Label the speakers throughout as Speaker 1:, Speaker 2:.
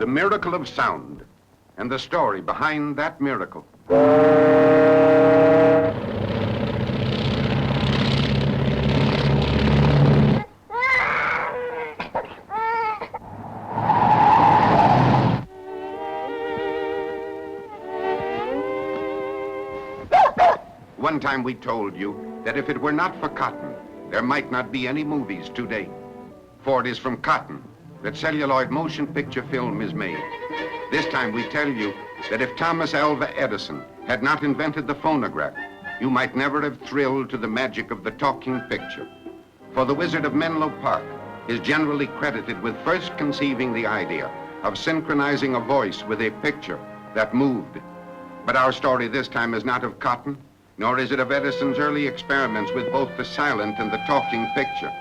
Speaker 1: The miracle of sound and the story behind that miracle. One time we told you that if it were not for cotton, there might not be any movies today. For it is from cotton that celluloid motion picture film is made. This time we tell you that if Thomas Alva Edison had not invented the phonograph, you might never have thrilled to the magic of the talking picture. For the Wizard of Menlo Park is generally credited with first conceiving the idea of synchronizing a voice with a picture that moved. But our story this time is not of cotton, nor is it of Edison's early experiments with both the silent and the talking picture.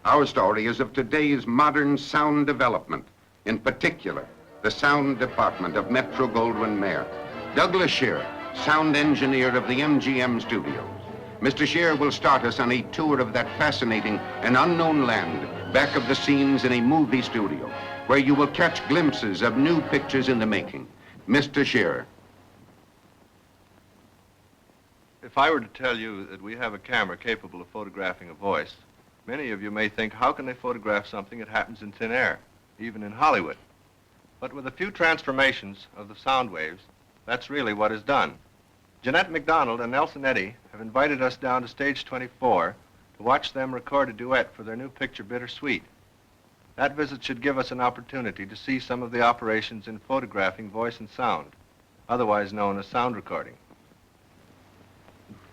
Speaker 1: Our story is of today's modern sound development, in particular, the sound department of Metro-Goldwyn-Mayer. Douglas Shearer, sound engineer of the MGM studios. Mr. Shearer will start us on a tour of that fascinating and unknown land back of the scenes in a movie studio, where you will catch glimpses of new pictures in the making. Mr. Shearer.
Speaker 2: If I were to tell you that we have a camera capable of photographing a voice, many of you may think, how can they photograph something that happens in thin air, even in Hollywood? But with a few transformations of the sound waves, that's really what is done. Jeanette MacDonald and Nelson Eddy have invited us down to stage 24 to watch them record a duet for their new picture, Bittersweet. That visit should give us an opportunity to see some of the operations in photographing voice and sound, otherwise known as sound recording.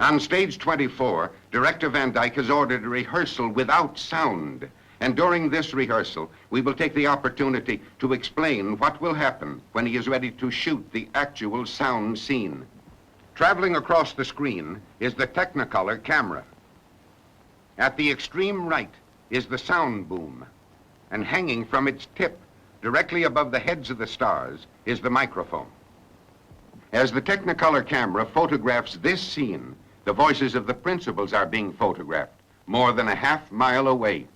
Speaker 1: On stage 24, Director Van Dyke has ordered a rehearsal without sound. And during this rehearsal, we will take the opportunity to explain what will happen when he is ready to shoot the actual sound scene. Traveling across the screen is the Technicolor camera. At the extreme right is the sound boom. And hanging from its tip, directly above the heads of the stars, is the microphone. As the Technicolor camera photographs this scene, the voices of the principals are being photographed more than a half-mile away.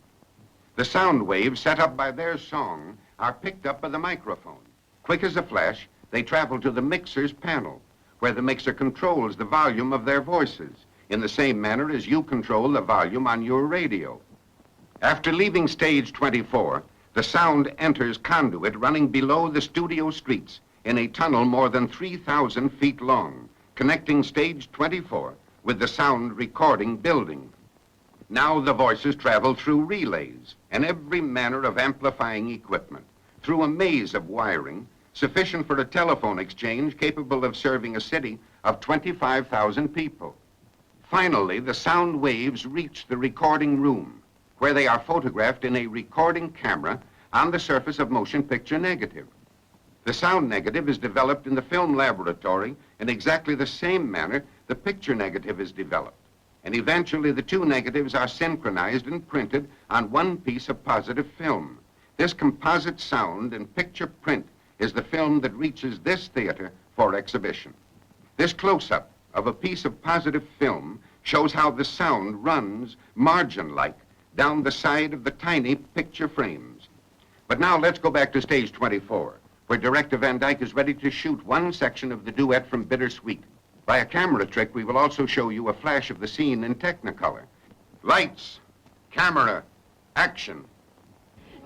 Speaker 1: The sound waves set up by their song are picked up by the microphone. Quick as a flash, they travel to the mixer's panel, where the mixer controls the volume of their voices, in the same manner as you control the volume on your radio. After leaving stage 24, the sound enters conduit running below the studio streets in a tunnel more than 3,000 feet long, connecting stage 24 with the sound recording building. Now the voices travel through relays and every manner of amplifying equipment, through a maze of wiring sufficient for a telephone exchange capable of serving a city of 25,000 people. Finally, the sound waves reach the recording room, where they are photographed in a recording camera on the surface of motion picture negative. The sound negative is developed in the film laboratory in exactly the same manner the picture negative is developed. And eventually the two negatives are synchronized and printed on one piece of positive film. This composite sound and picture print is the film that reaches this theater for exhibition. This close-up of a piece of positive film shows how the sound runs margin-like down the side of the tiny picture frames. But now let's go back to stage 24, where Director Van Dyke is ready to shoot one section of the duet from Bittersweet. By a camera trick, we will also show you a flash of the scene in Technicolor. Lights, camera, action.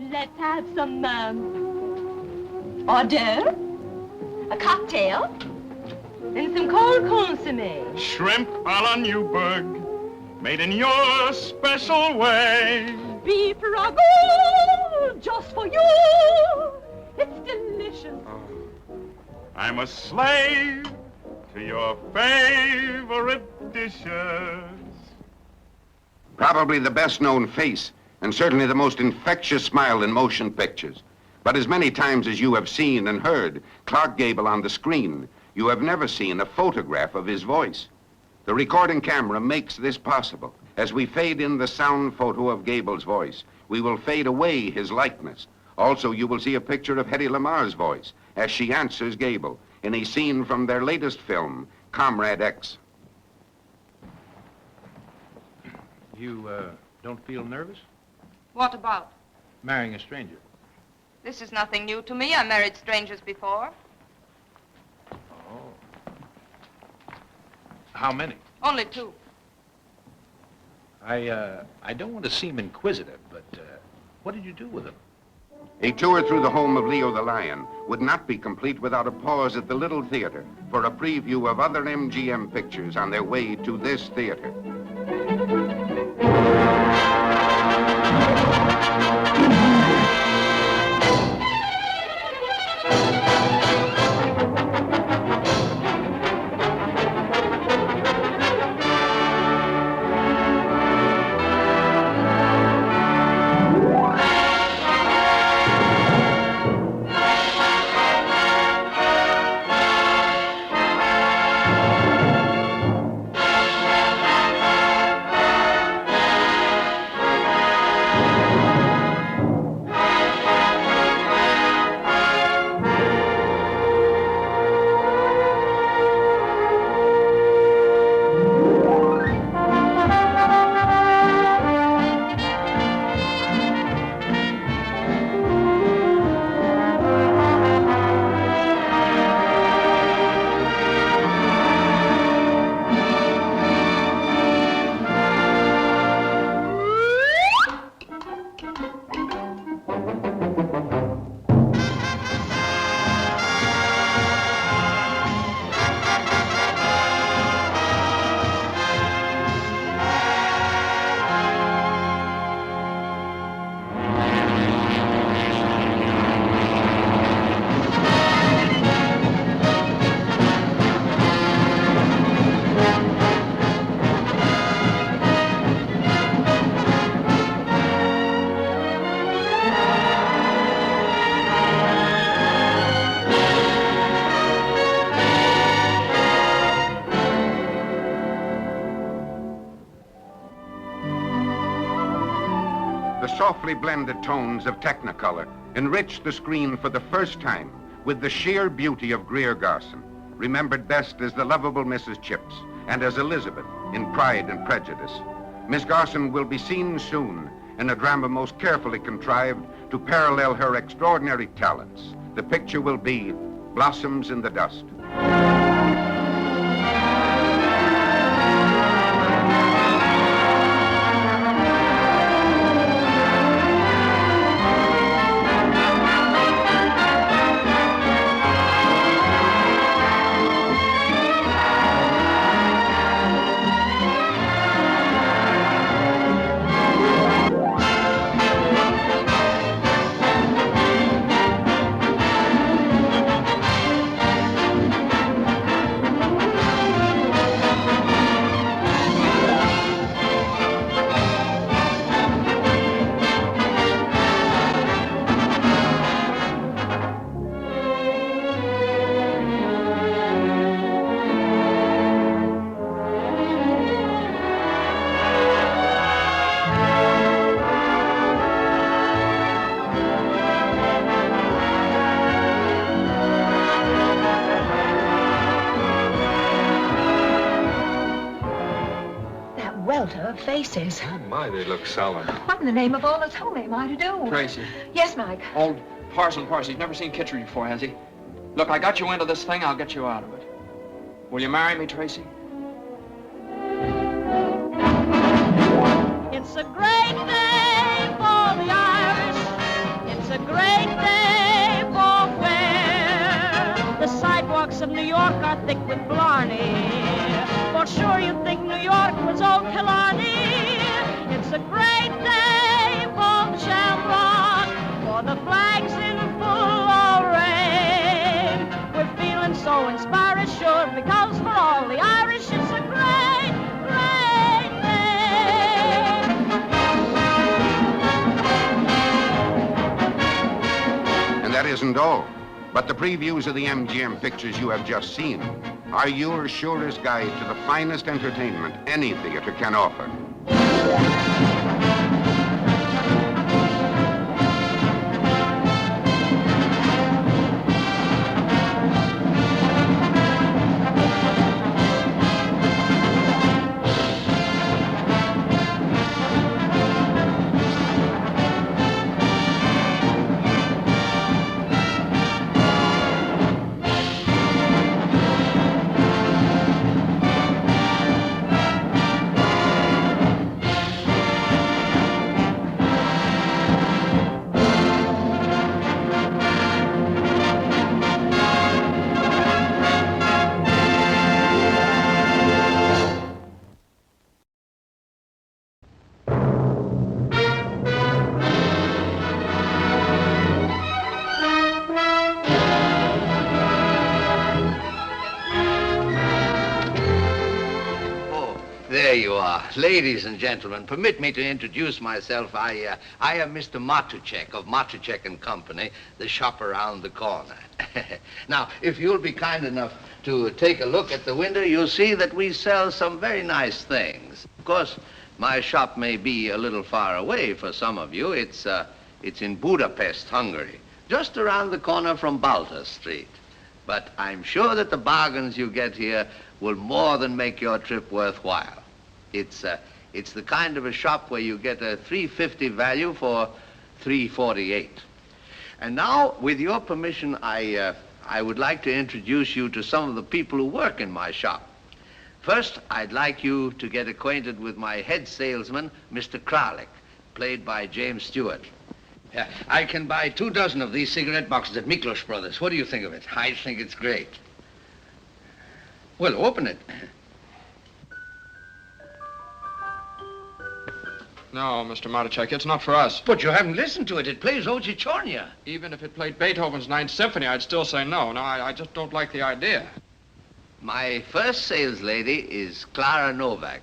Speaker 3: Let's have some hors d'oeuvres, a cocktail, and some cold consommé.
Speaker 4: Shrimp a la Newburg, made in your special way.
Speaker 3: Beef ragout, just for you. It's delicious.
Speaker 4: I'm a slave to your favorite dishes.
Speaker 1: Probably the best known face, and certainly the most infectious smile in motion pictures. But as many times as you have seen and heard Clark Gable on the screen, you have never seen a photograph of his voice. The recording camera makes this possible. As we fade in the sound photo of Gable's voice, we will fade away his likeness. Also, you will see a picture of Hedy Lamarr's voice as she answers Gable in a scene from their latest film, Comrade X.
Speaker 5: You don't feel nervous?
Speaker 6: What about?
Speaker 5: Marrying a stranger. This is nothing new to me. I married strangers before.
Speaker 6: Oh. How many?
Speaker 5: Only 2.
Speaker 6: I don't want to seem inquisitive, but what did you do with them?
Speaker 1: A tour through the home of Leo the Lion would not be complete without a pause at the Little Theater for a preview of other MGM pictures on their way to this theater. The softly blended tones of Technicolor enriched the screen for the first time with the sheer beauty of Greer Garson, remembered best as the lovable Mrs. Chips and as Elizabeth in Pride and Prejudice. Miss Garson will be seen soon in a drama most carefully contrived to parallel her extraordinary talents. The picture will be Blossoms in the Dust.
Speaker 3: Welter of faces.
Speaker 7: Oh, my, they look solemn.
Speaker 3: What in the name of all that's holy am I to do?
Speaker 7: Tracy.
Speaker 3: Yes, Mike.
Speaker 7: Old Parson Parsi. He's never seen Kitchener before, has he? Look, I got you into this thing, I'll get you out of it. Will you marry me, Tracy?
Speaker 3: It's a great day for the Irish. It's a great day for where the sidewalks of New York are thick with Blarney. For sure you'd think New York was old Killarney. It's a great day for the Shamrock, for the flags in full array. We're feeling so inspired, sure, because for all the Irish it's a great, great day.
Speaker 1: And that isn't all. But the previews of the MGM pictures you have just seen are your surest guide to the finest entertainment any theater can offer.
Speaker 8: Ladies and gentlemen, permit me to introduce myself. I am Mr. Matuchek of Matuchek and Company, the shop around the corner. Now, if you'll be kind enough to take a look at the window, you'll see that we sell some very nice things. Of course, my shop may be a little far away for some of you. It's in Budapest, Hungary, just around the corner from Balta Street. But I'm sure that the bargains you get here will more than make your trip worthwhile. It's the kind of a shop where you get a $3.50 value for $3.48. And now, with your permission, I would like to introduce you to some of the people who work in my shop. First, I'd like you to get acquainted with my head salesman, Mr. Kralik, played by James Stewart. I can buy 24 of these cigarette boxes at Miklos Brothers. What do you think of it? I think it's great. Well, open it.
Speaker 7: No, Mr. Matuchek, it's not for us.
Speaker 8: But you haven't listened to it. It plays Ochi Chornia.
Speaker 7: Even if it played Beethoven's Ninth Symphony, I'd still say no. No, I just don't like the idea.
Speaker 8: My first sales lady is Clara Novak,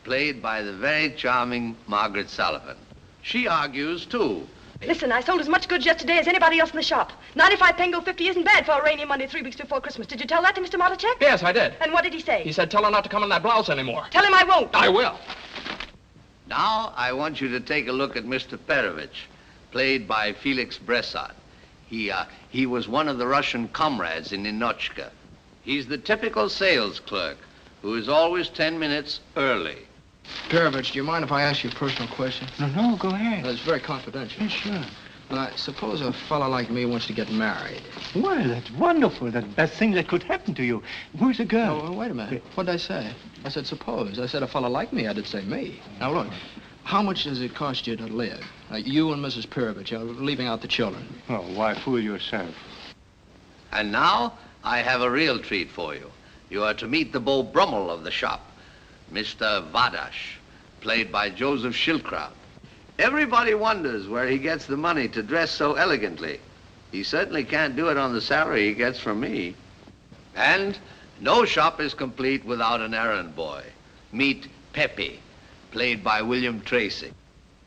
Speaker 8: played by the very charming Margaret Sullivan. She argues, too.
Speaker 9: Listen, I sold as much goods yesterday as anybody else in the shop. 95 Pengo 50 isn't bad for a rainy Monday 3 weeks before Christmas. Did you tell that to Mr. Matuchek?
Speaker 7: Yes, I did.
Speaker 9: And what did he say?
Speaker 7: He said tell her not to come in that blouse anymore.
Speaker 9: Tell him I won't.
Speaker 7: I will.
Speaker 8: Now, I want you to take a look at Mr. Perovich, played by Felix Bresson. He was one of the Russian comrades in Ninochka. He's the typical sales clerk who is always 10 minutes early.
Speaker 7: Perovich, do you mind if I ask you a personal question?
Speaker 10: No, go ahead.
Speaker 7: It's very confidential.
Speaker 10: Yes, sure.
Speaker 7: Suppose a fella like me wants to get married.
Speaker 10: Well, that's wonderful. That's the best thing that could happen to you. Where's the girl?
Speaker 7: Oh, wait a minute. What'd I say? I said suppose. I said a fella like me. I did say me. Now, look, how much does it cost you to live? You and Mrs. Perovich, leaving out the children.
Speaker 10: Oh, why fool yourself?
Speaker 8: And now, I have a real treat for you. You are to meet the Beau Brummel of the shop, Mr. Vadash, played by Joseph Schildkraut. Everybody wonders where he gets the money to dress so elegantly. He certainly can't do it on the salary he gets from me. And no shop is complete without an errand boy. Meet Pepe, played by William Tracy.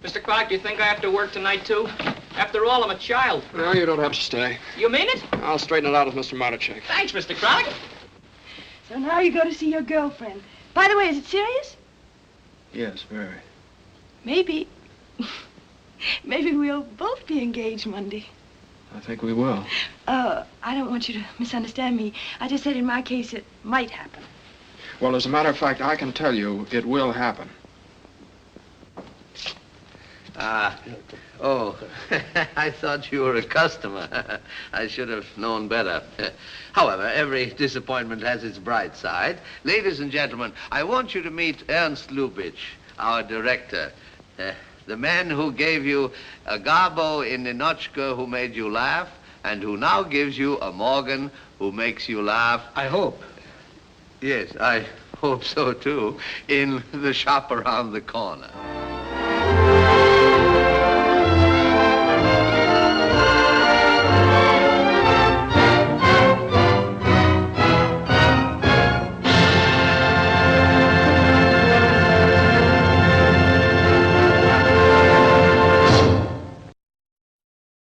Speaker 11: Mr. Clark, do you think I have to work tonight, too? After all, I'm a child.
Speaker 7: No, you don't have to stay.
Speaker 11: You mean it?
Speaker 7: I'll straighten it out with Mr. Matuchek.
Speaker 11: Thanks, Mr. Clark.
Speaker 9: So now you go to see your girlfriend. By the way, is it serious?
Speaker 7: Yes, very.
Speaker 9: Maybe we'll both be engaged Monday.
Speaker 7: I think we will.
Speaker 9: I don't want you to misunderstand me. I just said in my case it might happen.
Speaker 7: Well, as a matter of fact, I can tell you it will happen.
Speaker 8: I thought you were a customer. I should have known better. However, every disappointment has its bright side. Ladies and gentlemen, I want you to meet Ernst Lubitsch, our director. The man who gave you a Garbo in Ninochka who made you laugh, and who now gives you a Morgan who makes you laugh.
Speaker 10: I hope.
Speaker 8: Yes, I hope so, too, in the shop around the corner.